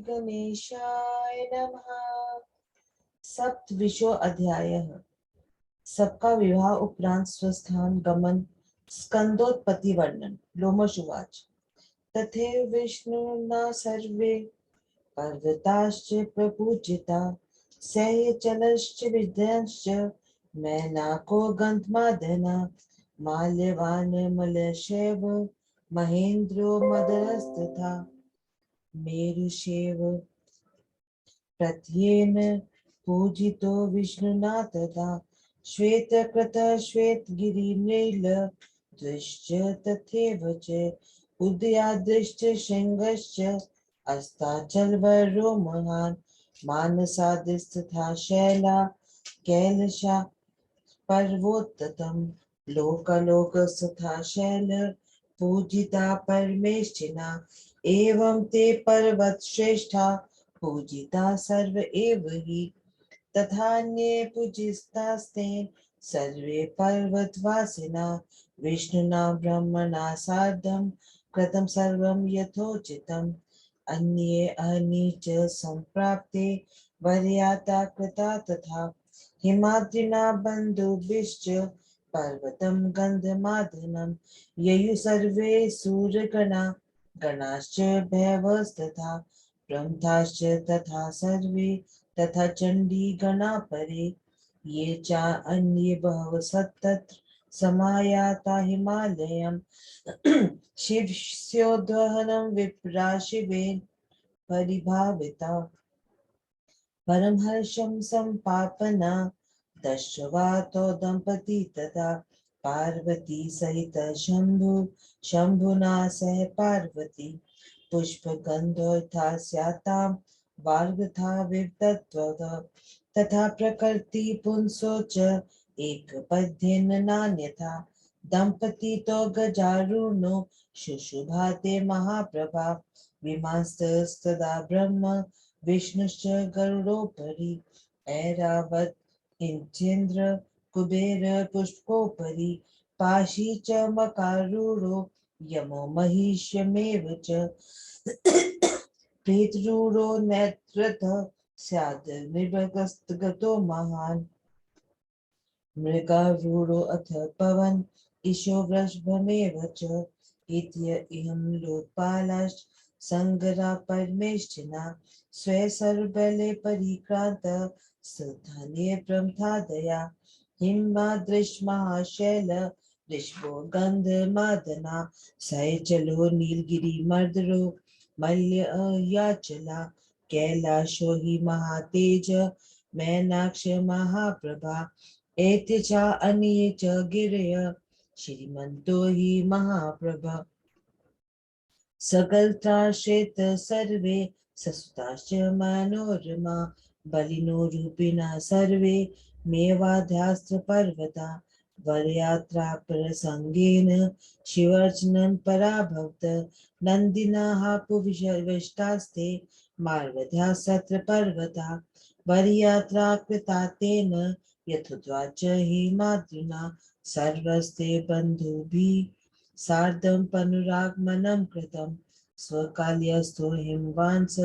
गणेशाय नमः। सप्तविंशो अध्यायः। सबका विवाह उपरांत स्वस्थान गमन स्कंदोत्पत्ति वर्णन। लोमश उवाच तथैव विष्णुना सर्वे पर्वताश्च प्रपूजिता सह्यचलश्च विद्यश्च मैनाको गन्धमादना माल्यवानमलशैव महेन्द्रो मदरस्तथा मेरुशैव प्रत्येन पूजितो विष्णुना तथा श्वेतकृतः श्वेतगिरिमृल द्विश्च तथैव च उदयादृश्च शृङ्गश्च अस्ताचलवरो महान् मानसादिस्तथा शैला कैलशा पर्वोत्तम लोकलोकस्तथा शैल पूजिता परमेष्ठिना एवं ते पर्वत श्रेष्ठा पूजिता सर्व एव हि तथान्ये पूजितास्तेन सर्वे पर्वतवासिना विष्णुना ब्रह्मणा सार्धं कृतं सर्वं यथोचितम् अन्ये अहनि च सम्प्राप्ते वर्याता कृता तथा हिमाद्रिना बन्धुभिश्च पर्वतं गन्धमादनं ययु सर्वे सूर्यगणा गणाश्च भैवस्तथा ब्रह्मश्च तथा सर्वे तथा चण्डी गणा परे ये च अन्ये बहवः सत्तत्र समायाता हिमालयं शिवस्योद्वहनं विप्रा शिवेन परिभाविता परमहर्षं सम्पापना दशवातो दंपती तथा पार्वती सहित शंभुना सह पार्वती पुष्पगन्धोऽथा स्यातां वार्गथा विवदत्वतः तथा प्रकृति पुंसो च एकपद्येन नान्यथा दंपती तो गजारूढो शुशुभाते महाप्रभा विमांस्तदा ब्रह्म विष्णुश्च गरुडोपरि ऐरावत इंचेन्द्र कुबेर पुष्पोपरि पाशी च मकारूढो यमो महिष्यमेव च प्रेतरूढो नेत्रतः स्याद् मृगस्तगतो महान् मृगारूढो अथ पवन ईशो वृषभमेव च इत्य इहं लोकपालाश्च संगरा परमेष्ठिना स्वे सर्वबले परिक्रांत स्थाने प्रमथादया हिमादृश्महाशैल ऋषभो गन्धमादना सैचलो नीलगिरिमर्दरो मल्य याचला कैलाशो हि महातेज मैनाक्ष महाप्रभा एते च अन्ये च गिरय श्रीमन्तो हि महाप्रभा सकलत्राश्रित सर्वे ससुताश्च मनोरमा बलिनो रूपिणा सर्वे मेवाध्यास्त्र पर्वता वरयात्रा प्रसंगेन शिवर्चनं पराभवत नन्दिनः पुविष्टास्ते मार्वध्या सत्र पर्वता वरयात्रा कृता तेन यथोद्वाच हि मातृना सर्वस्ते बन्धुभिः सार्धं पनुरागमनं कृतं स्वकाल्यस्थो हिमवांस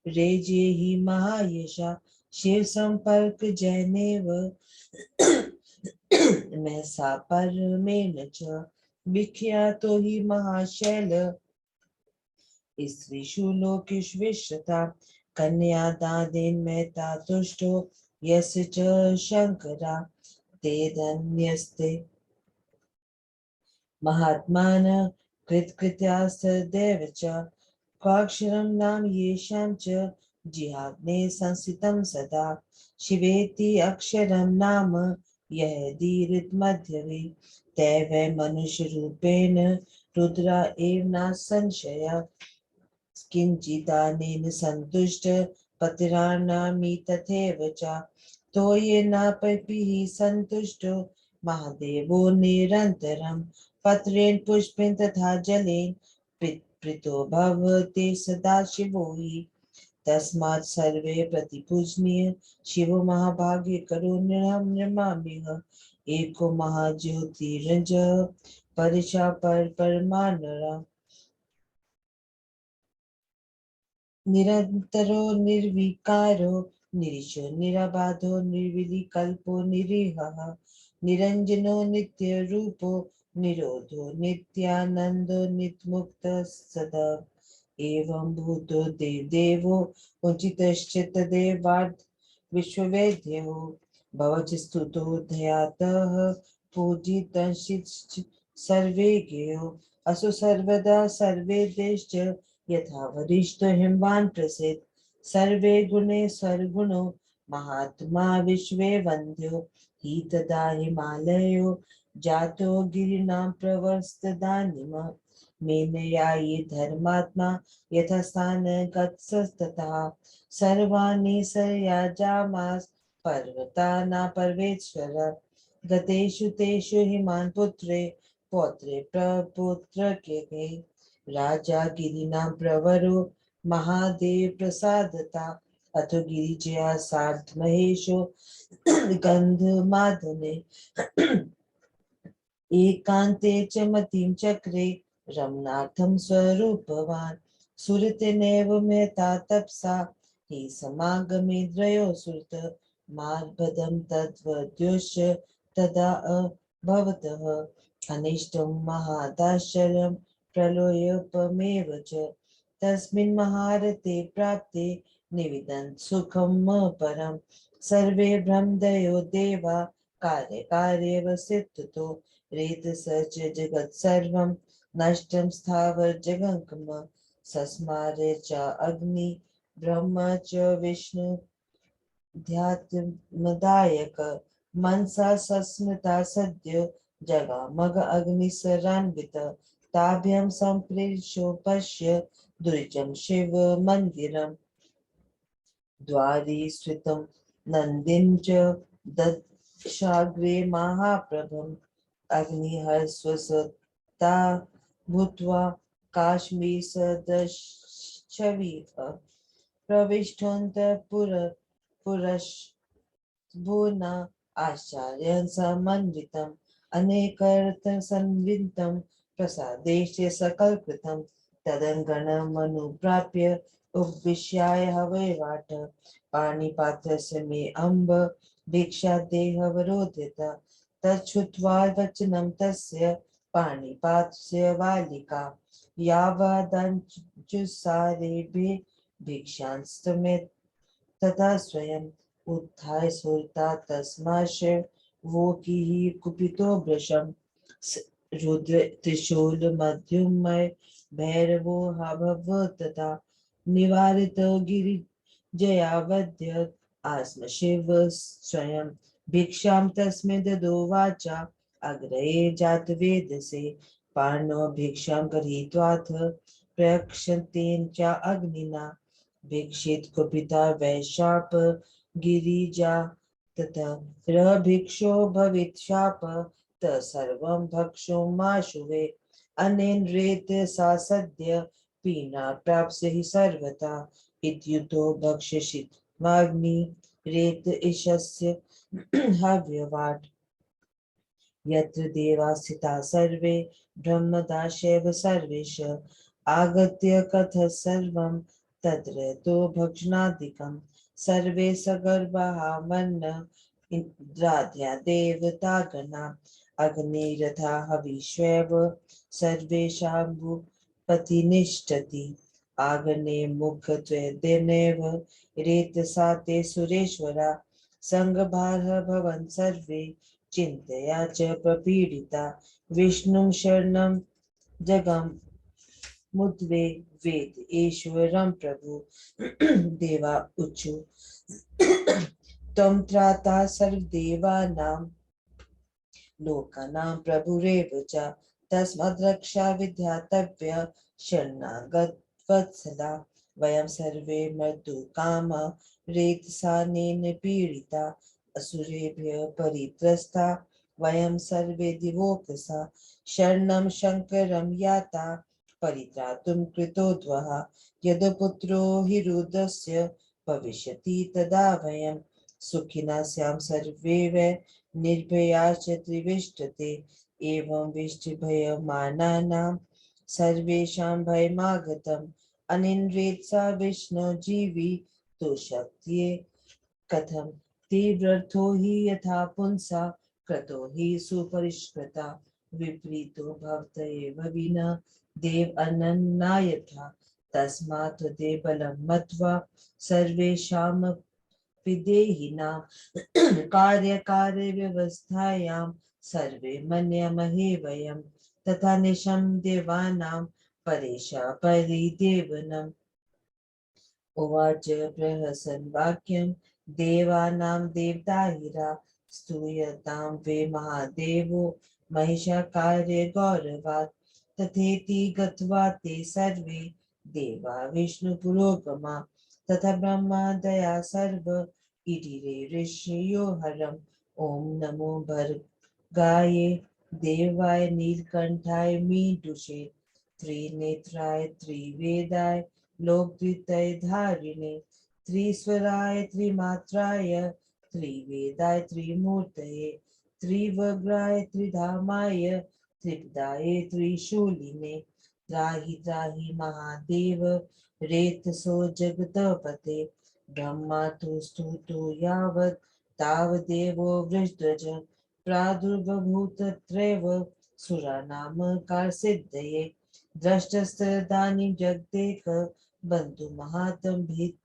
रेजे हि महायशा शिव संपर्क जैनेव महसा परमेन च विख्यातो हि महाशैल स्त्रीषु लोकेषु विश्रुता कन्यादानेन मेहता तुष्टो यस्य च शंकरा ते धन्यस्ते महात्मान कृतकृत्यास्तदेव च क्वाक्षरं नाम येषां च जिहाग्ने संस्थितं सदा शिवेति अक्षरं नाम यः धीरितमध्यवे ते वै मनुष्यरूपेण रुद्रा एव न संशयः किञ्चिदानेन सन्तुष्ट पतिराणामि तथैव च तो येन पपिः सन्तुष्टो महादेवो निरन्तरं पत्रेण पुष्पेण तथा जलेन प्रीतो भवते सदा शिवो हि तस्मात् सर्वे प्रतिपूजनीय शिवो महाभाग्य करो नमाम्यह एको महाज्योतिरज परिशा पर परमानरा निरन्तरो निर्विकारो निरीशो निराबाधो निर्विकल्पो निरीहः निरञ्जनो नित्यरूपो निरोधो नित्यानन्दो नित्यमुक्तः सदा एवं भूतो देवो उचितश्च तदेवार्थ विश्ववेद्यो भवच स्तुतो ध्यातः पूजितश्च सर्वे ज्ञेयो असु सर्वदा सर्वे देश्च यथा वरिष्ठ हिमवान् प्रसिद्ध सर्वे गुणे सर्वगुणो महात्मा विश्वे वन्द्यो हि तदा हिमालयो जातो गिरिणां प्रवस्तदानिम मेनया ये धर्मात्मा यथा स्थान गत्सस्तथा सर्वाणि सयाजामास पर्वता पर्वेश्वर गतेषु तेषु हिमान् पुत्रे पौत्रे प्रपुत्र के राजा गिरिनां प्रवरो महादेव प्रसादता अथ गिरिजया सार्ध महेशो गंधमादने एकांते च मतिं चक्रे रमणार्थं स्वरूपवान् सुरतिनेव मेहता तपसा हि समागमे द्वयो सुरत मार्बदं तद्वद्योश्च तदा अभवतः अनिष्टं महादाश्चर्यं प्रलयोपमेव च तस्मिन् महारते प्राप्ते निविदन् सुखं परं सर्वे ब्रह्मदयो देवा कार्य वसितुतो रेतस च जगत् सर्वं नष्टं स्थावर जगङ्कम सस्मारे च अग्नि ब्रह्म च विष्णु ध्यात्मदायक मनसा सस्मृता सद्यो जगामग अग्निसरान्वित ताभ्यं सम्प्रेष्यो पश्य द्विजं शिव मन्दिरम् द्वारे स्थितं नन्दिं च दक्षाग्रे महाप्रभम् अग्निहस्वसता भूत्वा काश्मीर सदशवीः प्रविष्टोऽन्तःपुर पुरश्भुना आचार्यं समन्वितम् अनेकर्थसंवितं प्रसादेशे सकलकृतं तदङ्गणमनुप्राप्य उपविश्याय हवैवाट पाणिपात्रस्य मे अम्ब भिक्षादेहवरोधिता तच्छ्रुत्वा वचनं तस्य पाणिपात्रस्य बालिका यावदञ्जुसारेभे भिक्षांस्तमेत् तथा स्वयं उत्थाय सुरता तस्माश वो की ही कुपितो वृषम रुद्र त्रिशूल मध्युमय भैरवो हभव तथा निवारित गिरि जयावद्य आस्म शिव स्वयं भिक्षां तस्मै ददो वाचा अग्रये जात वेदसे पार्णो भिक्षां गृहीत्वाथ प्रयक्षतेन च अग्निना भिक्षित कुपिता वैशाप गिरिजा तथा रभिक्षो भवित शाप त सर्वं भक्षो माशुवे अनेन रेत सा सद्य पीना प्राप्स्य हि सर्वथा इत्युतो भक्षिषित वाग्नि रेत ईशस्य हव्यवाट यत्र देवा स्थिता सर्वे ब्रह्मदाशैव सर्वेश आगत्य कथ सर्वं तत्र तो भक्षणादिकं सर्वे सगर्भाः मन्न इन्द्राद्या देवतागणा अग्निरथा हविष्वेव सर्वेषां भूपतिनिष्ठति आगने मुखत्वेदेनैव रेतसा ते सुरेश्वरा सङ्गभारः भवन् सर्वे चिन्तया च प्रपीडिता विष्णुं शरणं जगं मुद्वे वेद ईश्वरं प्रभु देवा उचु त्वं त्राता सर्वदेवानां लोकानां प्रभुरेव च तस्माद् रक्षा विद्यातव्या शरणागतवत्सला वयं सर्वे मृदुकाम रेतसानेन पीडिता असुरेभ्यः परित्रस्ता वयं सर्वे दिवोकसा शरणं शङ्करं याता परित्रातुं कृतोद्वः यद् पुत्रो हि रुद्रस्य भविष्यति तदा वयं सुखिनः स्याम सर्वे वै निर्भयाश्च त्रिविष्टते एवं विष्टिभयमानानां सर्वेषां भयमागतं अनिन्द्रेत सा विष्णु जीवी तो शक्तिये कथम तीव्रर्थो हि यथा पुंसा क्रतो हि सुपरिष्कृता विपरीतो भवत एव विना देव अनन्ना यथा तस्मात् देवबलं मत्वा सर्वेषां विदेहिनां कार्यकार्य व्यवस्थायां सर्वे मन्यामहे वयं तथा निशं देवानां परेशा परिदेवनम् उवाच प्रहसन् वाक्यं देवानां देवताहिरा स्तूयतां वे महादेवो महिषाकार्य गौरवात् तथेति गत्वा ते सर्वे देवा विष्णुपुरोगमा तथा ब्रह्मादया सर्व इटिरे ऋषयो हरम् ॐ नमो भर्गाय देवाय नीलकण्ठाय मीडुषे त्रिनेत्राय त्रिवेदाय लोकद्वितय धारिणे त्रिस्वराय त्रिमात्राय त्रिवेदाय त्रिमूर्तये त्रिवग्राय त्रिधामाय त्रिपदाय त्रिशूलिने त्राहि त्राहि महादेव रेतसो जगतपते ब्रह्मा तु स्तुतो यावत् तावदेवो वृषध्वज प्रादुर्बभूतत्रैव सुरानाम कारसिद्धये द्रष्टस्तदानीं जगदेक बन्धु महात्म भित्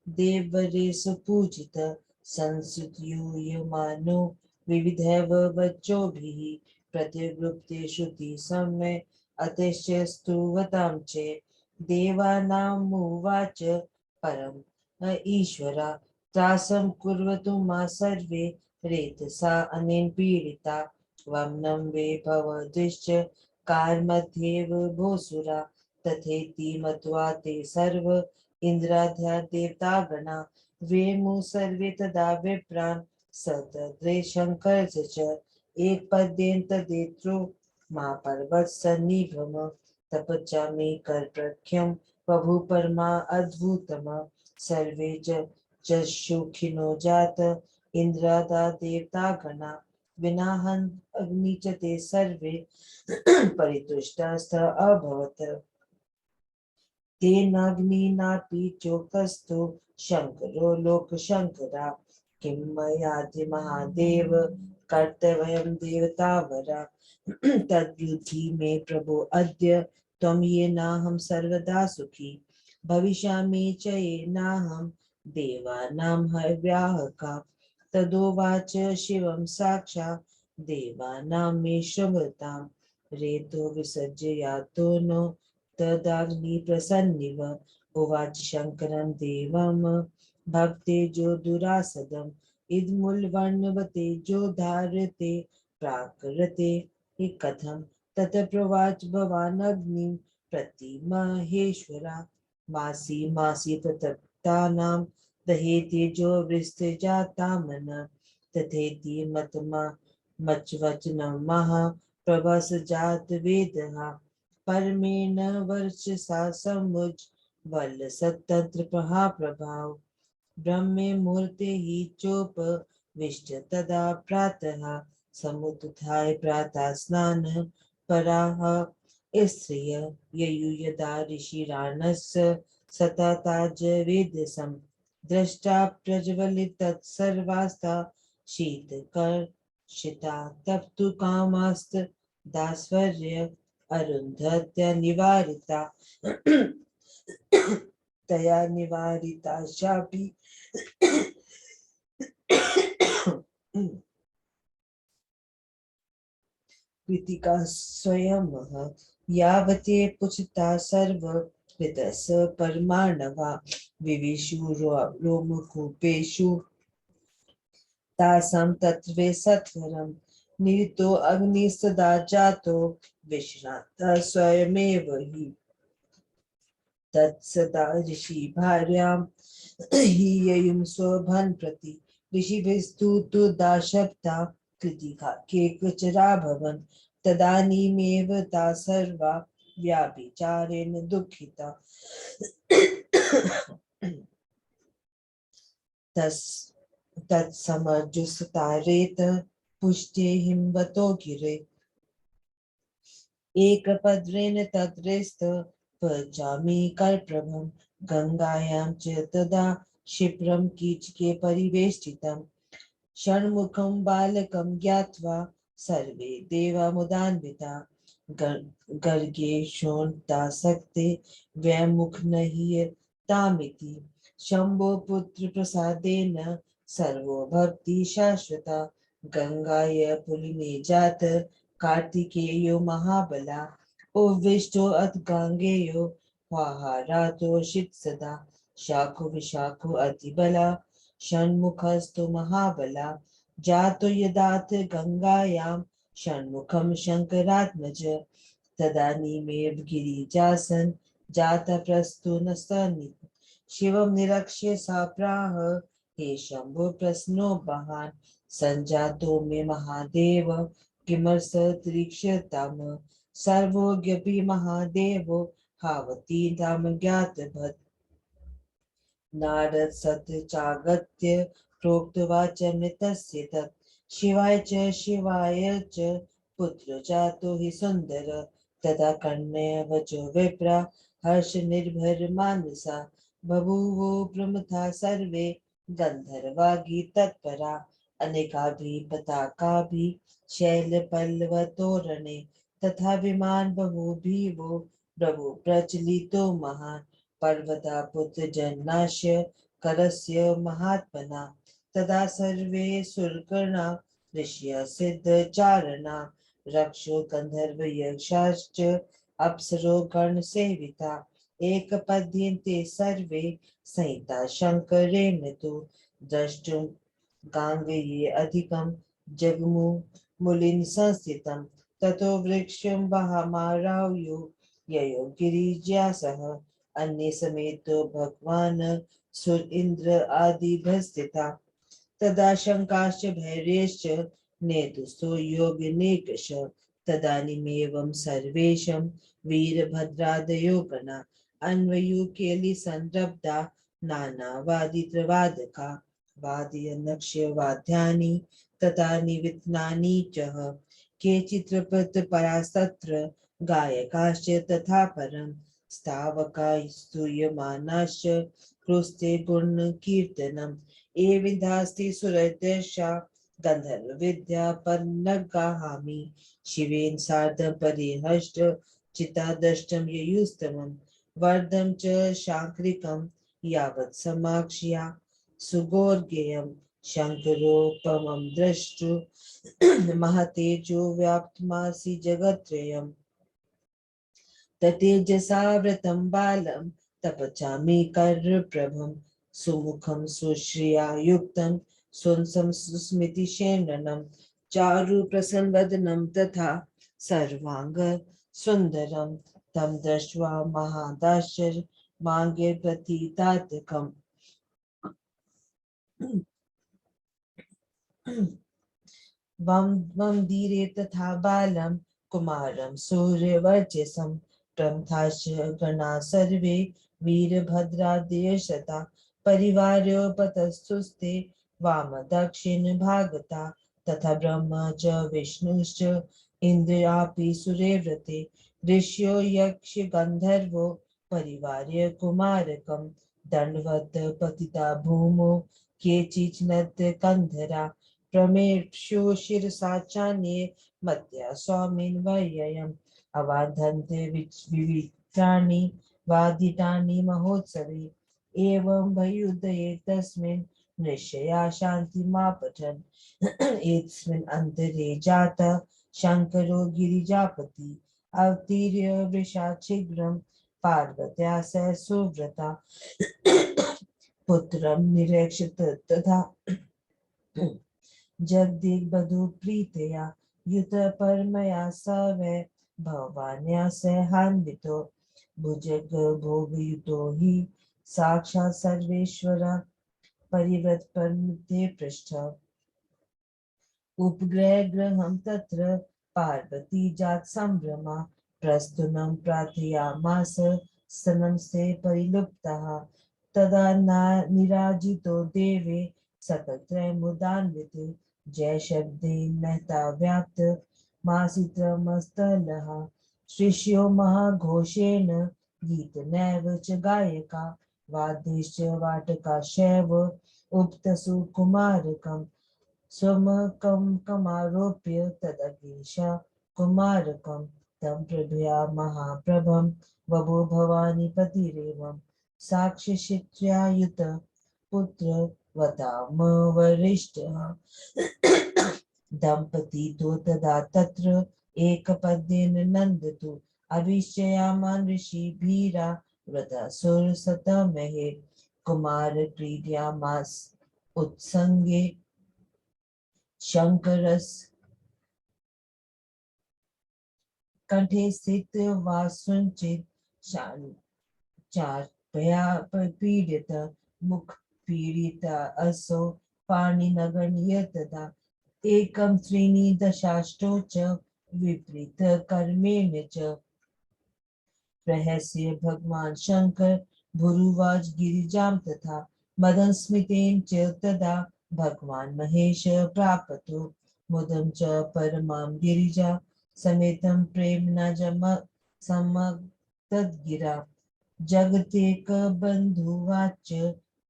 देवरेश पूजित संस्तूयमानो विविधैव वचोभिः प्रतिगृप्ते श्रुति सम्य अतिश्च स्तुवतां च देवानामुवाच परम् ईश्वरा त्रासं कुर्वतु मा सर्वे रेतसा अनेन पीडिता वम्नं वे भवदिश्च कारमध्येव भोसुरा तथेति मत्वा ते सर्व इन्द्राद्या देवतागणा वेमु सर्वे तदा विप्रान् स तद्रे शङ्कर च एकपद्येन तदेत्रो मा पर्वतसन्निभम तपच्चामि करप्रख्यं प्रभु परमा अद्भुतम सर्वे च सुखिनो जात इन्द्रादा देवतागणा विनाहन् अग्नि च ते सर्वे परितुष्टास्थ अभवत् तेनाग्निनापि चोक्तस्थो शङ्करो लोकशङ्करा किं मयाति महादेव कर्तव्यं देवतावरा तद्बुद्धि मे प्रभो अद्य त्वं येनाहं सर्वदा सुखी भविष्यामि च येनाहं देवानां हव्याहका तदोवाच शिवं साक्षात् देवानां मे श्रवतां रेतो विसर्ज्य यातो नो तदाग्नि प्रसन्निव उवाच शङ्करं देवं भक्तेजो दुरासदम् इदमुल्वर्णवतेजो धार्यते प्राकृते हि कथं ततः प्रवाच भवान् अग्निं प्रति महेश्वरा मासी मासी प्रतप्तानां दहेतेजो वृष्टिजातामन तथेति मतमा मच्वचनं महा प्रभस जात वेदः परमेण वर्चसा समुज वल सतंत्र प्रभाव ब्रह्मे मुहूर्ते हि चोप विष्ट तदा प्रातः समुत्थाय प्रातः स्नान पराः स्त्रिय ययु यदा ऋषिराणस्य सतताज वेदसं दृष्टा प्रज्वलित तत्सर्वास्ता शीतकर्षिता तप्तु कामास्त दास्वर्य अरुन्धत्य निवारिता तया निवारिता शापि कृतिका स्वयं यावते पुछता सर्व ऋतस परमाणवा विविशु रोमकूपेषु तासां तत्त्वे सत्वरं निहितो अग्निस्तदा जातो विश्रान्तः स्वयमेव हि तत्सदा ऋषि भार्यां हि ययुं स्वभन् प्रति ऋषिभिस्तु दाशब्दा कृतिका केकचराभवन् तदानीमेव ता सर्वा व्याभिचारेण दुःखिता तत्समजुस्तारेत पुष्टे हिंवतो गिरे एकपद्रेण तद्रेस्त पचामि कर्प्रभं गंगायां च तदा क्षिप्रं कीचके परिवेष्टितं षण्मुखं बालकं ज्ञात्वा सर्वे देवा मुदान्विता गर्गेशोऽन्तासक्ते व्यमुखनहितामिति शम्भो पुत्र प्रसादेन सर्वो भक्ति शाश्वता गंगाय पुलिने जात कार्तिकेयो महाबला उपविष्टो अथ गांगेयो वाहारातोषित सदा शाखो विशाखो अतिबला षण्मुखस्तु महाबला जातो यदाथ गंगायां षण्मुखं शंकरात्मज तदानीमेव गिरिजासन जाता प्रस्तु न शिवं निरक्ष्य सा प्राह हे शंभो प्रश्नो महान् संजातो मे महादेव किमर्थरीक्ष्यताम सर्वोऽज्ञपि महादेवो हावती धाम ज्ञातभत् नारद सत्य चागत्य प्रोक्तवाचमृतस्य तत् शिवाय च पुत्र जातो हि सुंदर तदा कन्या वचो विप्रा हर्ष निर्भर मानसा बभूवो प्रमुथा सर्वे गंधर्वागी तत्परा अनेकाभि पताकाभि शैल पल्लव तोरणे तथा विमान बहुभिवो प्रभु प्रचलितो महान् पर्वता पुत्र जन्नाश्य करस्य महात्मना तदा सर्वे सुरकर्णा ऋषय सिद्ध चारणा रक्षो गंधर्व यक्षाश्च अप्सरो गण सेविता एक पद्यन्ते सर्वे संहिता शंकरेण तु द्रष्टुं गांगेये अधिकं जगमु मुलिन संस्थितं ततो वृक्षं वहामारायो ययो गिरिजासः अन्य समेतो भगवान सुर इंद्र आदि भस्तिता तदा शंकाश्च भैर्यश्च नेतुस्तो योगिनेकश तदानीमेवं सर्वेशं वीरभद्रादयो गणा अन्वयुकेलि संरब्धा नानावादित्रवादका वाद्यनक्ष्यवाद्यानि तथा निवित्नानि च केचित् परास्तत्र गायकाश्च तथा परम् स्थावका स्तूयमानाश्च कृस्ते गुणकीर्तनम् एविधास्ति सुरदर्शा गन्धर्वविद्या पन्नगाहामि शिवेन सार्धं परिहष्ट चितादष्टं ययुस्तमं वर्धं च शाङ्क्रिकं यावत् समाक्ष्या सुगोर्गेयं शङ्करोपमं द्रष्टु महतेजो व्याप्तमासि जगत्त्रयम् ततेजसा व्रतं बालं तपचामि करप्रभं सुमुखं सुश्रिया युक्तं सुंसं सुस्मितिशेननं चारु प्रसन्नवदनं तथा सर्वांग सुन्दरं तं दृष्ट्वा महादाश्चर्य मार्गे प्रथितात्कम् वंदीरे तथा बालं कुमारं सूर्यवर्चसं प्रमथाश्च गणा सर्वे वीरभद्रादयशता परिवारोपतस्तुस्ते वाम दक्षिण भागता तथा ब्रह्म च विष्णुश्च इन्द्रापि सुरेव्रते ऋष्यो यक्ष गन्धर्वो परिवार्य कुमारकं दण्डवत् पतिता भूमौ केचिन्नत कंधरा प्रमेक्षु शिरसा चान्ये मत्या स्वामिन् व्ययम् अवाधन्ते विविधानि वादितानि महोत्सवे एवं भयुदये तस्मिन् निश्चया शान्तिमापठन् एतस्मिन् अन्तरे जातः शङ्करो गिरिजापति अवतीर्य वृषाच्छिद्रं पार्वत्या सह सुव्रता पुत्रं निरीक्षित तथा जगदिग्बधु प्रीतया युत परमया स वै भवान्या सहान्वितो भुजग भोगयुतो हि साक्षात् सर्वेश्वर परिव्रत परमते पृष्ठ उपग्रह गृहं तत्र पार्वती जात संभ्रमा प्रस्तुनं प्रार्थयामास स्तनं से परिलुप्तः तदा निराजितो देवे सकलत्रयमुदान्विते जय शब्देन महता व्याप्त मासित्रमस्तलः शिष्यो महाघोषेण गीत नैव च गायका वाद्यश्च वाटका शैव उक्तसु कुमारकम् स्वमकं कमारोप्य तदगेशा कुमारकं तं प्रभया महाप्रभं बभो भवानी पतिरेवं साक्षिशित्र्यायुत पुत्र वताम वरिष्ठः दंपती तो तदा तत्र एकपद्येन नंदतु अभिषयामान ऋषि भीरा व्रता सुर सतमहे कुमार क्रीड्यामास उत्संगे शंकरस कंठे स्थित वासुंचित चार भया पीड़ित मुख पीड़ित असो पाणि नगण्य तदा एकम त्रीणि दशाष्टौ च विपरीत कर्मेण च रहस्य भगवान शंकर भुरुवाच गिरिजाम तथा मदन स्मितेन च तदा भगवान महेश प्रापतो मुदं च परमां गिरिजा समेतं प्रेम्णा जम समग्तद्गिरा जगतेक बन्धुवाच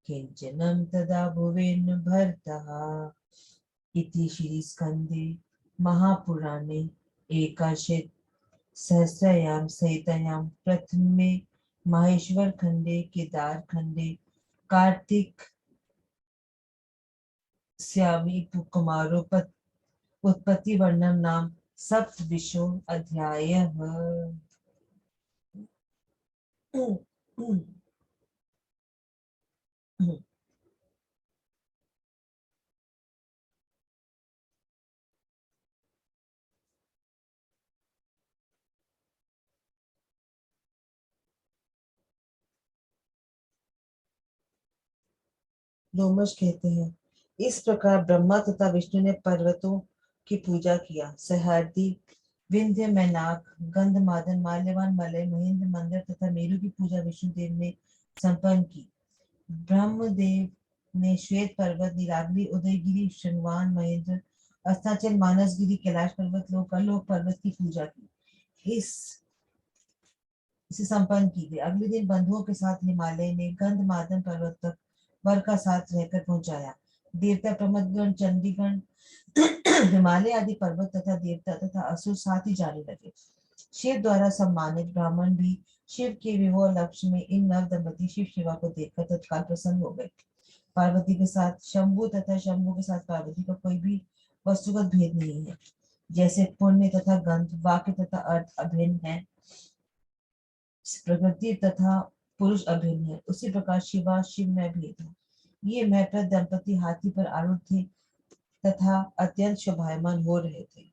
किंचनं तदा भुवेन भर्तः इति श्री स्कंदे महापुराणे एकादश सहस्रयां संहितायां प्रथमे माहेश्वर खंडे केदार खंडे कार्तिक स्यामी कुमारोपत उत्पत्ति वर्णन नाम सप्तविंशो अध्यायः। लोमश कहते हैं, इस प्रकार ब्रह्मा तथा विष्णु ने पर्वतों की पूजा किया। सहरदी विंध्य मैनाक गंधमादन माल्यवान मलय महेंद्र मंदिर तथा मेरु की पूजा विष्णुदेव ने संपन्न की। ब्रह्मदेव ने श्वेत पर्वत नीलाग्नि उदयगिरी शृंगवान महेंद्र अस्ताचल मानसगिरी कैलाश पर्वत लोक पर्वत की पूजा की। इसे संपन्न की गई। अगले दिन बंधुओं के साथ हिमालय ने गंधमादन पर्वत तक वर का साथ रहकर पहुंचाया। देवता प्रमदगण चंडीगण हिमालय आदि पर्वत तथा देवता तथा असुर साथ ही जाने लगे। शिव द्वारा सम्मानित ब्राह्मण भी शिव के विवाह लक्ष्य में इन नव दंपति शिव शिवा को देखकर तत्काल प्रसन्न हो गए। पार्वती के साथ शंभु तथा शंभु के साथ पार्वती का कोई भी वस्तुगत भेद नहीं है। जैसे पुण्य तथा गंध वाक्य तथा अर्थ अभिन्न है, प्रकृति तथा पुरुष अभिन्न है, उसी प्रकार शिवा शिव में भेद है। ये महप्रद दंपति हाथी पर आरूढ़ थे तथा अत्यंत शोभायमान हो रहे थे।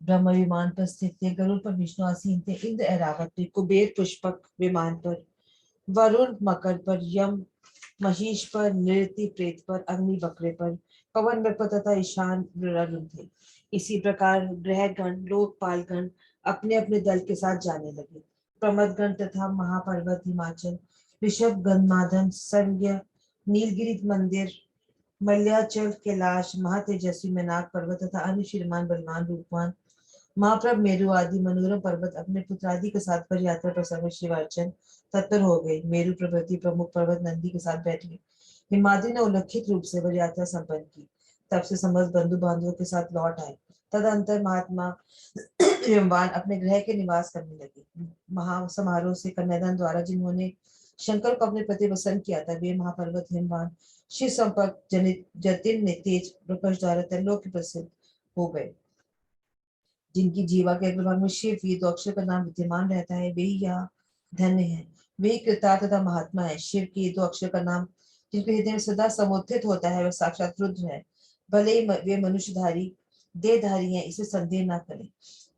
ब्रह्म विमान पर स्थित थे, गरुड़ पर विष्णु आसीन थे, इंद्र ऐरावत पे, कुबेर पुष्पक विमान पर, वरुण मकर पर, यम महिष पर, नृति प्रेत पर, अग्नि बकरे पर, पवन पर तथा ईशान वरुण थे। इसी प्रकार ग्रहगण लोकपालगण अपने अपने दल के साथ जाने लगे। प्रमदगण तथा महापर्वत हिमाचल ऋषभ गंधमादन संज्ञ नीलगिरी मंदिर मल्याचल कैलाश महातेजस्वी मैनाक पर्वत तथा अन्य श्रीमान बलवान रूपवान महाप्रभ मेरु आदि मनोरम पर्वत अपने पुत्र आदि के साथ पर यात्रा प्रसंग में शिवार्चन तत्पर हो गए। मेरु प्रभृति प्रमुख पर्वत नंदी के साथ बैठ गए। हिमाद्री ने उल्लेखित रूप से वह यात्रा संपन्न की। तब से समस्त बंधु बांधवों के साथ लौट आए। तदंतर महात्मा हिमवान अपने ग्रह के निवास करने लगे। महा समारोह से कन्यादान द्वारा जिन्होंने शंकर को अपने प्रति प्रसन्न किया था, वे महापर्वत हिमवान शिव संपर्क जनित जतिन ने तेज प्रकाश द्वारा त्रिलोक प्रसिद्ध हो गए। जिनकी जीवा के अग्रभाग में शिव ये दो अक्षर का नाम विद्यमान रहता है, वे यहाँ धन्य है। वे कृतार्थ तथा महात्मा है। शिव के ये दो अक्षर का नाम जिनके हृदय में सदा समुत्थित होता है, वह साक्षात रुद्र है। भले ही वे मनुष्यधारी देहधारी हैं, इसे संदेह न करें।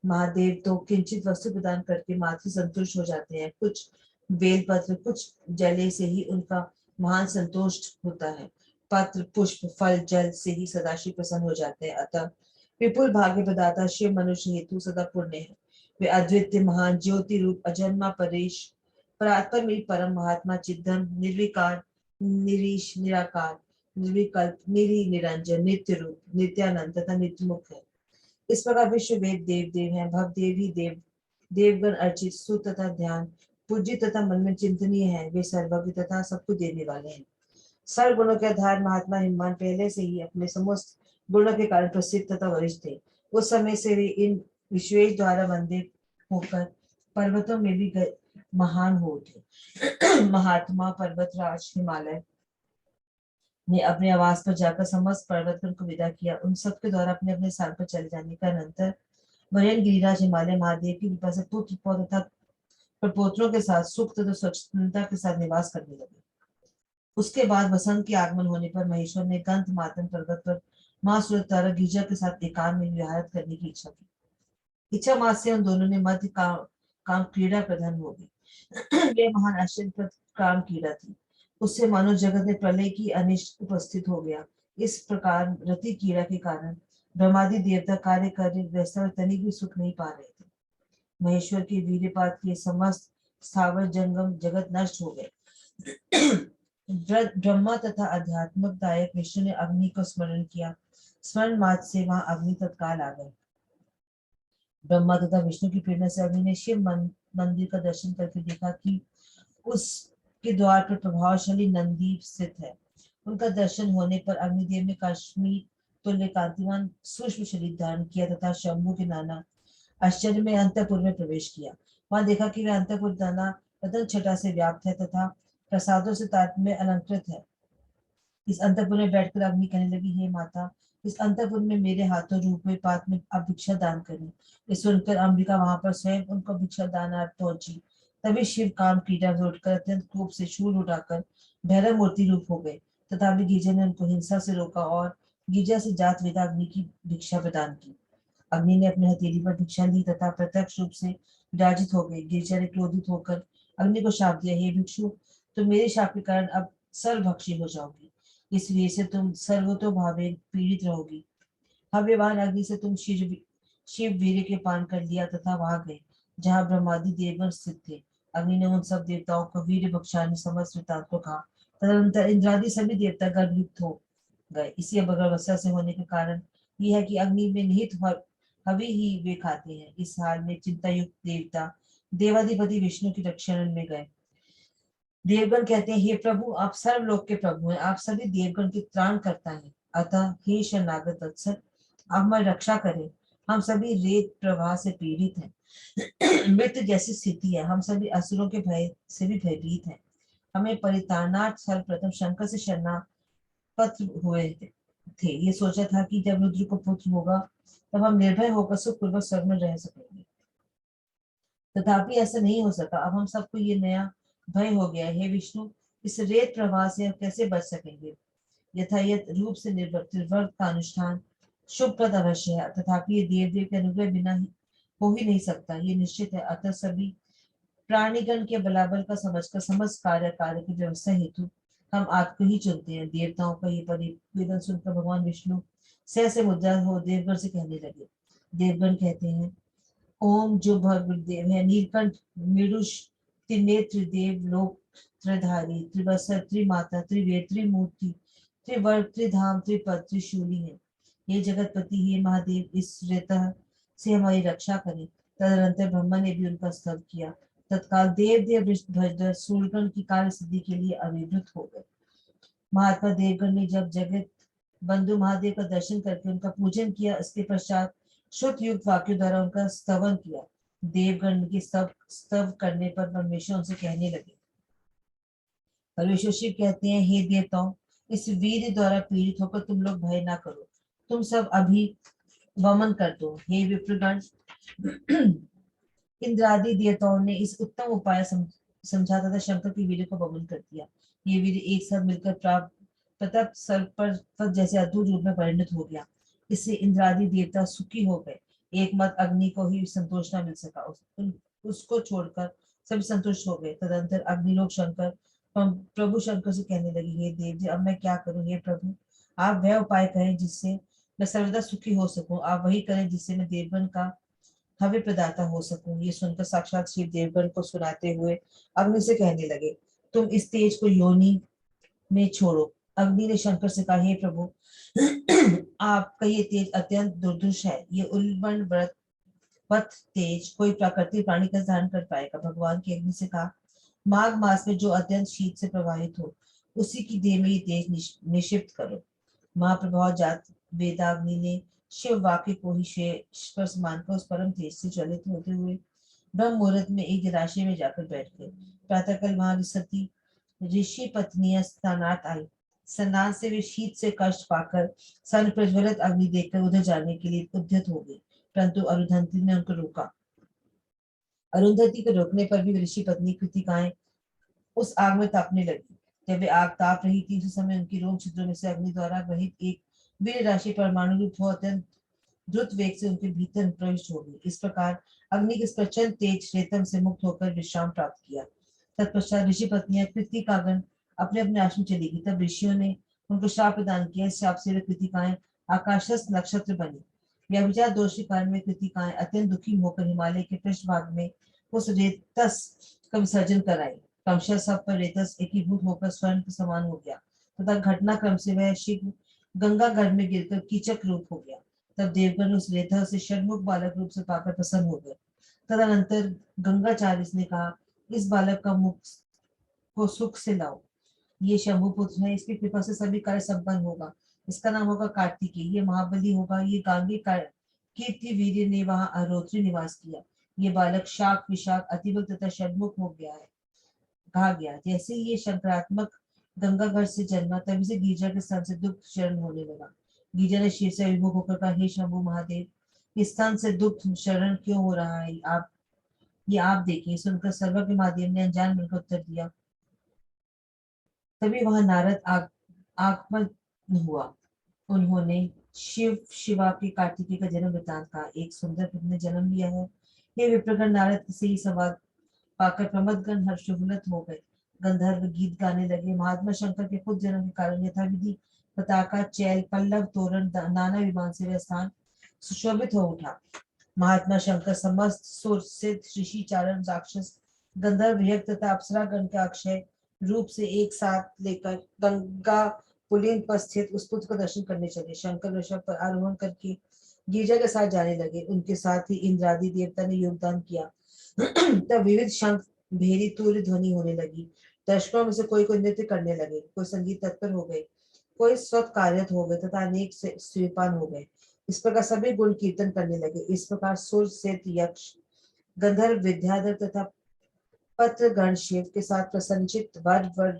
महादेव तो किंचित वस्तु प्रदान करके मात्र संतुष्ट हो जाते हैं। कुछ बेलपत्र कुछ जले से ही उनका महान संतोष होता है। पत्र पुष्प फल जल से ही सदाशिव प्रसन्न हो जाते हैं। अतः विपुल भाग्य प्रदाता शिव मनुष्य हेतु सदा पुण्य है। वे अद्वितीय महान ज्योति रूप अजन्मा परेश परात्पर में परम महात्मा चिदन निर्विकार निरीश निराकार निर्विकल्प निरी निरंजन नित्य रूप नित्यानंद तथा नित्य मुक्त है। इस प्रकार विश्व वेद देव देव है, भव देव ही देव देवगण अर्चित स्तुत तथा ध्यान पूज्य तथा मन में चिंतनीय है, वे सर्वज्ञ तथा सबको देने वाले हैं। सर्व गुणों के आधार महात्मा हिमवान पहले से ही अपने समस्त गुणों के कारण प्रसिद्ध तथा वरिष्ठ थे। उस समय से वे इन विशेष द्वारा वंदे होकर पर्वतों में भी महान हो उठे। महात्मा पर्वतराज हिमालय ने अपने आवास पर जाकर समस्त पर्वतगण को विदा किया। उन सबके द्वारा अपने अपने स्थान पर चले जाने का अनंतर वरेण गिरिराज हिमालय महादेव की कृपा से पुत्र पौत्र तथा प्रपोत्रों के साथ सुख तथा स्वच्छता के साथ निवास करने लगे। उसके बाद वसंत के आगमन होने पर महेश्वर ने गंध मातन पर्वत पर माँ सूरतारा गिरिजा के साथ एकांत में विहार करने की इच्छा की। इच्छा मास से उन दोनों ने मध्य काम क्रीड़ा प्रधान हो गई। वे महान आश्चर्य काम क्रीड़ा थी। उससे मानव जगत में प्रलय की अनिष्ट उपस्थित हो गया। इस प्रकार रति क्रीड़ा के कारण ब्रह्मादि देवता कार्य कर व्यवस्था तनिक भी सुख नहीं पा रहे थे। महेश्वर के वीर्यपात के समस्त स्थावर जंगम जगत नष्ट हो गए। ब्रह्मा तथा अध्यात्मक दायक विष्णु ने अग्नि को स्मरण किया। स्मरण मात्र से वहां अग्नि तत्काल आ गए। ब्रह्मा तथा विष्णु की प्रेरणा से अग्नि ने शिव मंदिर का दर्शन करके देखा कि उसके द्वार पर प्रभावशाली नंदी स्थित है। उनका दर्शन होने पर अग्निदेव ने कश्मीर तुल्य कांतिमान सूक्ष्म शरीर धारण किया तथा शंभु के नाना आश्चर्य में अंतपुर में प्रवेश किया। वहां देखा कि वह अंतपुर नाना रतन छटा से व्याप्त है तथा प्रसादों से तात्म्य अलंकृत है। इस अंतपुर में बैठकर अग्नि कहने लगी, हे माता, इस अंतपुर में मेरे हाथों रूपे पात में आप भिक्षा दान करें। ये सुनकर अंबिका वहां पर स्वयं उनको भिक्षा दानार्थ पहुंची। तभी शिव काम क्रीड़ा से उठकर अत्यंत कोप से शूल उठाकर भैरव मूर्ति रूप हो गए। तथापि गिरिजा ने उनको हिंसा से रोका और गिरिजा से जात वेदा अग्नि की भिक्षा प्रदान की। अग्नि ने अपने हथेली पर भिक्षा ली तथा प्रत्यक्ष रूप से विराजित हो गई। गिरिजा ने क्रोधित होकर अग्नि को शाप दिया, हे भिक्षु, तुम मेरे शाप के कारण अब सर्वभक्षी हो जाओगी। इसलिए से तुम सर्वतोभावे पीड़ित रहोगी। हव्यवान अग्नि से तुम शिव वीर्य के पान कर लिया तथा वहां गए जहाँ ब्रह्मादि देवगण स्थित थे। अग्नि ने उन सब देवताओं को वीर्य बक्षाने समस्त वृत्तांत को कहा। तदनंतर इंद्रादि सभी देवता गर्भयुक्त हो गए। इसी अभगवस्था से होने के कारण यह है कि अग्नि में निहित हवि ही वे खाते हैं। इस हाल में चिंता युक्त देवता देवाधिपति विष्णु की रक्षण में गए। देवगण कहते हैं, हे प्रभु, आप सर्वलोक के प्रभु हैं, आप सभी देवगण के त्राण करता है। अतः हे शरणागत वत्सल, आप हमारी रक्षा करें। हम सभी रेत प्रवाह से पीड़ित हैं। मृत्यु जैसी स्थिति है। हम सभी असुरों के भय से भी भयभीत हैं। हमें परितारणार्थ सर्वप्रथम शंकर से शरणागत हुए थे। ये सोचा था कि जब रुद्र को पुत्र होगा तब हम निर्भय होकर सुखपूर्वक स्वर्ग में रह सकेंगे। तथापि ऐसा नहीं हो सका। अब हम सबको ये नया भय हो गया। हे विष्णु, इस रेत प्रवाह से हम कैसे बच सकेंगे? यथायथ रूप से निर्वर्त का अनुष्ठान शुभप्रद अवश्य है, तथापि ये देव देव के अनुग्रह बिना हो ही नहीं सकता, ये निश्चित है। अतः सभी प्राणीगण के बलाबल का समझकर समस्त कार्य की व्यवस्था हेतु हम आपको ही चुनते हैं। देवताओं का ये परिवेदन सुनकर भगवान विष्णु सहसे मुद्रा हो देवगण से कहने लगे। देवगण कहते हैं, ओम जो भगवदेव है, नीलकंठ मृडुष त्रिनेत्र देव लोक त्रधारी त्रिवत्सर त्रिमाता त्रिवेद त्रिमूर्ति त्रिवर्ग त्रिधाम त्रिपद त्रिशूली है। हे जगतपति, हे महादेव, इस रेतः से हमारी रक्षा करें। तदनंतर ब्रह्मा ने भी उनका स्तव किया। तत्काल देव देव भजकर सूर्यगण की कार्य सिद्धि के लिए अभिभूत हो गए। महात्मा देवगण ने जब जगत बंधु महादेव का दर्शन करके उनका पूजन किया, इसके पश्चात श्रुत युक्त वाक्यों द्वारा उनका स्तवन किया। देवगण के स्तव करने पर परमेश्वर उनसे कहने लगे। परमेश्वर शिव कहते हैं, हे देवताओं, इस वीर द्वारा पीड़ित होकर तुम लोग भय ना करो, तुम सब अभी वमन कर दो। हे विप्रगण, इंद्रादि देवताओं ने इस उत्तम उपाय समझा तथा शंकर की वीर को वमन कर दिया। ये वीर एक साथ मिलकर प्रताप सर्प पर जैसे अद्भुत रूप में परिणत हो गया। इससे इंद्रादि देवता सुखी हो गए। एकमात्र अग्नि को ही संतोष न मिल सका, उसको छोड़कर सभी संतुष्ट हो गए। तदंतर अग्निलोक शंकर प्रभु शंकर से कहने लगी, हे देव जी, अब मैं क्या करूं? हे प्रभु, आप वह उपाय करें जिससे मैं सर्वदा सुखी हो सकूं। आप वही करें जिससे मैं देवगण का हवि प्रदाता हो सकूं। ये सुनकर साक्षात शिव देवगण को सुनाते हुए अग्नि से कहने लगे, तुम इस तेज को योनि में छोड़ो। अग्नि ने शंकर से कहा, हे प्रभु, आपका ये तेज अत्यंत दुर्दुष है। ये उल्बण व्रत पथ तेज कोई प्राकृतिक प्राणी का धारण कर पाएगा। भगवान की अग्नि से कहा, माघ मास में जो अत्यंत शीत से प्रभावित हो, उसी की देह में ये तेज निक्षिप्त करो। महाप्रभाव जात वेदाग्नि ने शिव वाक्य को ही शेष पर मानकर उस परम तेज से ज्वलित होते हुए ब्रह्म मुहूर्त में एक जलाशय में जाकर बैठ गए। प्रातःकाल वहां सती ऋषि पत्नियां स्नानार्थ आई। स्नान से वे शीत से कष्ट पाकर सन प्रज्वलित अग्नि देखकर उधर जाने के लिए उद्यत हो गई, परंतु अरुंधति ने उनको रोका। अरुंधति को रोकने पर भी ऋषि पत्नी कृतिकाएं उस आग में तापने लगी। जब वे आग ताप रही थी, उस समय उनकी रोम छिद्रों में से अग्नि द्वारा ग्रहित एक वीर राशि परमाणु रूप हो अत्यंत द्रुत वेग से उनके भीतर प्रविष्ट हो गई। इस प्रकार अग्नि के प्रचंड तेज रेतम से मुक्त होकर विश्राम प्राप्त किया। तत्पश्चात ऋषि पत्नियां कृतिकागण अपने अपने आश्रम चली गई। तब ऋषियों ने उनको श्राप प्रदान किया। इस श्राप से वे कृतिकाएं आकाशस्थ नक्षत्र बनी। व्यभिचार दोष के कारण वे कृतिकाएं अत्यंत दुखी होकर हिमालय के पृष्ठभाग में उस रेतस का विसर्जन कराई। क्रमशः सब पर रेतस एकीभूत होकर स्वर्ण के समान हो गया तथा घटनाक्रम से वह शीघ्र गंगा गर्भ में गिरकर कीचक रूप हो गया। तब देवगण उस रेतस से षण्मुख बालक रूप से पाकर प्रसन्न हो गए। तदनंतर गंगाचार्य ने कहा, इस बालक का मुख को सुख से लाओ। ये शंभु पुत्र है, इसकी कृपा से सभी कार्य संपन्न होगा। इसका नाम होगा कार्तिकेय। ये महाबली होगा। ये गांगी कीर्ति वीर्य ने वहां अरोत्री निवास किया। ये बालक शाक विशाख अतिबल तथा षण्मुख हो गया है, कहा गया। जैसे ही ये शंकरात्मक गंगाघर से जन्मा, तभी से गिरिजा के स्थान से दुग्ध शरण होने लगा। गिरिजा ने शिव से विमुख होकर कहा, हे शंभु महादेव, इस स्थान से दुग्ध शरण क्यों हो रहा है? आप देखिए। सुनकर सर्वज्ञ महादेव ने अनजान मन को उत्तर दिया। तभी वहां नारद आगमन हुआ। उन्होंने शिव शिवा के कार्तिकेय का जन्म वृतांत कहा। एक सुंदर पुत्र ने जन्म लिया है। हे विप्रगण, नारद से ही संवाद पाकर प्रमदगण हर्षोल्लत हो गए। गंधर्व गीत गाने लगे। महात्मा शंकर के पुत्र जन्म के कारण यथाविधि पताका चैल पल्लव तोरण नाना विमान से वह स्थान सुशोभित हो उठा। महात्मा शंकर समस्त सुर सिद्ध ऋषि चारण राक्षस गंधर्व यज्ञ तथा अप्सरा गण का अक्षय रूप से एक साथ लेकर गंगा पुलिन पर स्थित उस पुत्र का दर्शन करने चले। शंकर ऋषभ पर आरोहण करके गिरिजा के साथ जाने लगे। उनके साथ ही इंद्रादि देवता ने योगदान किया। तब विविध शंख भेरी तुल्य ध्वनि होने लगी। दर्शकों में से कोई नृत्य करने लगे, कोई संगीत तत्पर हो गए, कोई स्वत कार्यत हो गए तथा अनेक से स्वीपान हो गए। इस प्रकार सभी गुण कीर्तन करने लगे। इस प्रकार सुर सिद्ध यक्ष गंधर्व विद्याधर तथा पत्र गण शिव के साथ प्रसन्नचित वर वर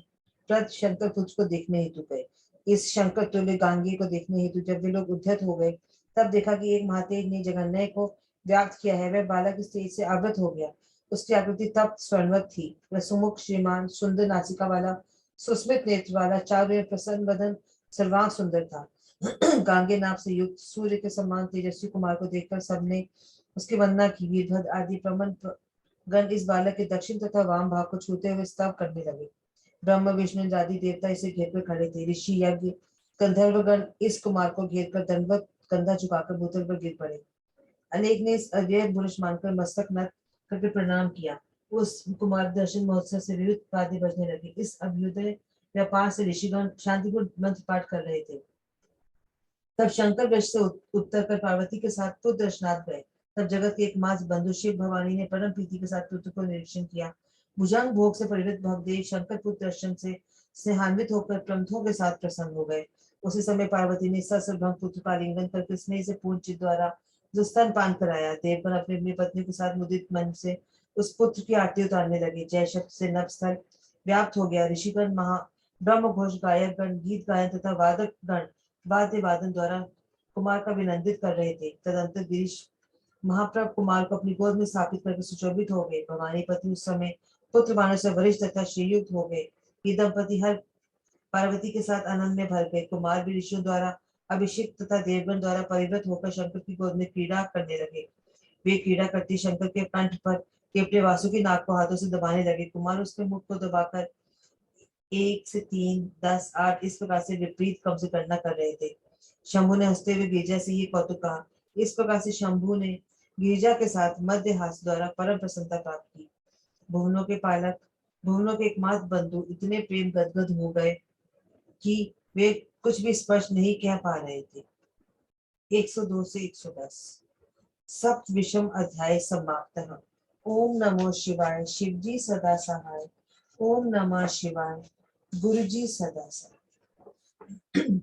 प्रद शंकर पुत्र को देखने हेतु गए। इस शंकर तुल्य गांगे को देखने हेतु जब वे लोग उद्धत हो गए, तब देखा कि एक महातेज ने जगन्नय को व्याप्त किया है। वह बालक इस तेज से आवृत हो गया। उसकी आकृति तप्त स्वर्णवत थी। वह सुमुख श्रीमान सुंदर नासिका वाला सुस्मित नेत्र वाला चारु प्रसन्न वदन सर्वांग सुंदर था। गांगे नाम से युक्त सूर्य के समान तेजस्वी कुमार को देखकर सबने उसकी वंदना की। वीरभद्र आदि प्रमन गण इस बालक के दक्षिण तथा वाम भाग को छूते हुए स्तव करने लगे। ब्रह्म विष्णु आदि देवता इसे घेर कर खड़े थे। ऋषि यज्ञ गंधर्वगण इस कुमार को घेर कर दंडवत कंधा झुकाकर भूतल पर गिर पड़े। अनेक ने इस अव्यय पुरुष मानकर मस्तक नत करके प्रणाम किया। उस कुमार दर्शन महोत्सव से विविध वाद्य बजने लगे। इस अभ्युदय व्यापार से ऋषिगण शांतिपूर्ण मंत्र पाठ कर रहे थे। तब शंकर वृक्ष से उत्तर कर पार्वती के साथ पुत्र दर्शनार्थ गए। तब जगत के एकमात्र बंधु शिव भवानी ने परम प्रीति के साथ पुत्र को निरीक्षण किया। भुजंग भोग से परिवृत भवदेव शंकर पुत्र दर्शन से स्नेहान्वित होकर प्रमथों के साथ प्रसन्न हो गए। उसी समय पार्वती ने ससुरभंग पुत्र का आलिंगन करके स्नेह से पूर्ण चित द्वारा जो स्तन पान कराया। देवगण अपनी अपनी पत्नी के साथ मुदित मन से उस पुत्र की आरती उतारने लगे। जय शब्द से नभ स्थल व्याप्त हो गया। ऋषिगण महा ब्रह्म घोष गायक गण गीत गायन तथा वादक गण वाद्य वादन द्वारा कुमार का अभिनंदित कर रहे थे। तदंतर गिरीश महाप्रभ कुमार को अपनी गोद में स्थापित करके सुशोभित हो गए। भवानी पति उस समय पुत्र मानव से वरिष्ठ तथा श्रीयुक्त हो गए। ये दंपति हर पार्वती के साथ आनंद में भर गए। कुमार भी ऋषियों द्वारा अभिषेक तथा देवगण द्वारा परिवृत होकर शंकर की गोद में क्रीड़ा करने लगे। वे क्रीड़ा करती शंकर के कंठ पर केवटे वासुकी नाग को हाथों से दबाने लगे। कुमार उसके मुख को दबाकर 1 से 3, 10, 8 इस प्रकार से विपरीत क्रम से गणना कर रहे थे। शंभु ने हंसते हुए गिरिजा से ये कौतुक कहा। इस प्रकार से शंभु ने गिरिजा के साथ मध्य हास द्वारा परम प्रसन्नता प्राप्त की। भुवनों के पालक भुवनों के एकमात्र बंधु इतने प्रेम गदगद हो गए कि वे कुछ भी स्पष्ट नहीं कह पा रहे थे। 102 से 110। सप्तविंशम अध्याय समाप्तः। ओम नमो शिवाय। शिवजी सदा सहाय। ओम नमः शिवाय। गुरुजी सदा सहाय।